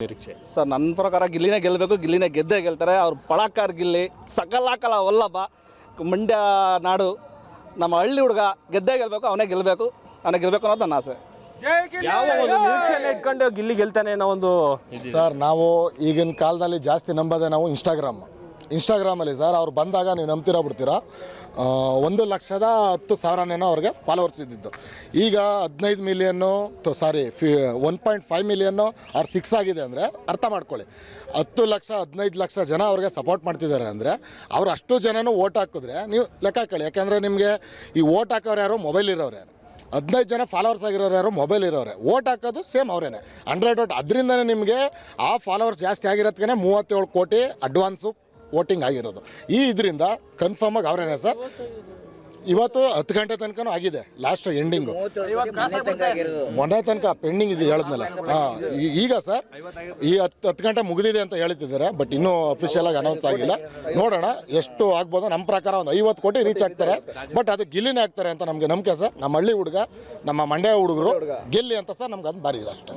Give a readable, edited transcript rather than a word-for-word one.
ನಿರೀಕ್ಷೆ ಸರ್ ನನ್ನ ಪ್ರಕಾರ ಗಿಲ್ಲಿನೇ ಗೆಲ್ಲಬೇಕು, ಗಿಲ್ಲಿನೇ ಗೆದ್ದೇ ಗೆಲ್ತಾರೆ. ಅವ್ರು ಪಳಾಕಾರ್ ಗಿಲ್ಲಿ, ಸಕಲಾಕಲ ವಲ್ಲಭ, ಮಂಡ್ಯ ನಾಡು ನಮ್ಮ ಹಳ್ಳಿ ಹುಡುಗ ಗೆದ್ದೇ ಗೆಲ್ಲಬೇಕು, ಅವನೇ ಗೆಲ್ಲಬೇಕು ಅನ್ನೋದು ನನ್ನ ಆಸೆ. ಯಾವ ಒಂದು ನಿರೀಕ್ಷೆನ ಇಟ್ಕೊಂಡು ಗಿಲ್ಲಿ ಗೆಲ್ತಾನೆ ಅನ್ನೋ ಒಂದು ಸರ್ ನಾವು ಈಗಿನ ಕಾಲದಲ್ಲಿ ಜಾಸ್ತಿ ನಂಬೋದೆ ನಾವು ಇನ್ಸ್ಟಾಗ್ರಾಮಲ್ಲಿ ಸರ್ ಅವ್ರು ಬಂದಾಗ ನೀವು ನಂಬ್ತೀರಾ ಬಿಡ್ತೀರಾ 1,10,000 ಅವ್ರಿಗೆ ಫಾಲೋವರ್ಸ್ ಇದ್ದಿದ್ದು. ಈಗ 15 ಮಿಲಿಯನ್ನು 1.5 ಮಿಲಿಯನ್ನು ಅವ್ರು 6 ಆಗಿದೆ ಅಂದರೆ ಅರ್ಥ ಮಾಡ್ಕೊಳ್ಳಿ. 10 ಲಕ್ಷ 15 ಲಕ್ಷ ಜನ ಅವ್ರಿಗೆ ಸಪೋರ್ಟ್ ಮಾಡ್ತಿದ್ದಾರೆ ಅಂದರೆ ಅವ್ರು ಅಷ್ಟು ಜನನೂ ಓಟ್ ಹಾಕಿದ್ರೆ ನೀವು ಲೆಕ್ಕ ಹಾಕೊಳ್ಳಿ. ಯಾಕೆಂದರೆ ನಿಮಗೆ ಈ ಓಟ್ ಹಾಕೋರು ಯಾರು ಮೊಬೈಲ್ ಇರೋರು ಯಾರು, 15 ಜನ ಫಾಲೋವರ್ಸ್ ಆಗಿರೋರು ಯಾರು ಮೊಬೈಲ್ ಇರೋರೆ, ಓಟ್ ಹಾಕೋದು ಸೇಮ್ ಅವರೇನೆ 100 ಓಟ್. ಅದರಿಂದನೇ ನಿಮಗೆ ಆ ಫಾಲೋವರ್ಸ್ ಜಾಸ್ತಿ ಆಗಿರೋದಕ್ಕೆ 37 ಕೋಟಿ ಅಡ್ವಾನ್ಸು ವೋಟಿಂಗ್ ಆಗಿರೋದು. ಇದರಿಂದ ಕನ್ಫರ್ಮಾಗಿ ಅವರೇನೆ ಸರ್. ಇವತ್ತು 10 ಗಂಟೆ ತನಕನೂ ಆಗಿದೆ, ಲಾಸ್ಟ್ ಎಂಡಿಂಗು ಮೊನ್ನೆ ತನಕ ಪೆಂಡಿಂಗ್ ಇದೆ ಹೇಳಿದ್ನಲ್ಲ. ಈಗ ಸರ್ ಈ 10 ಗಂಟೆ ಮುಗಿದಿದೆ ಅಂತ ಹೇಳ್ತಿದ್ದಾರೆ, ಬಟ್ ಇನ್ನೂ ಅಫಿಷಿಯಲ್ ಆಗಿ ಅನೌನ್ಸ್ ಆಗಿಲ್ಲ. ನೋಡೋಣ ಎಷ್ಟು ಆಗ್ಬೋದು. ನಮ್ಮ ಪ್ರಕಾರ ಒಂದು 50 ಕೋಟಿ ರೀಚ್ ಆಗ್ತಾರೆ, ಬಟ್ ಅದು ಗಿಲ್ಲಿನೇ ಆಗ್ತಾರೆ ಅಂತ ನಮಗೆ ನಂಬಿಕೆ ಸರ್. ನಮ್ಮ ಹಳ್ಳಿ ಹುಡುಗ, ನಮ್ಮ ಮಂಡ್ಯ ಹುಡುಗರು ಗೆಲ್ಲಿ ಅಂತ ಸರ್ ನಮ್ಗೆ ಅದು ಭಾರಿ ಅಷ್ಟೇ.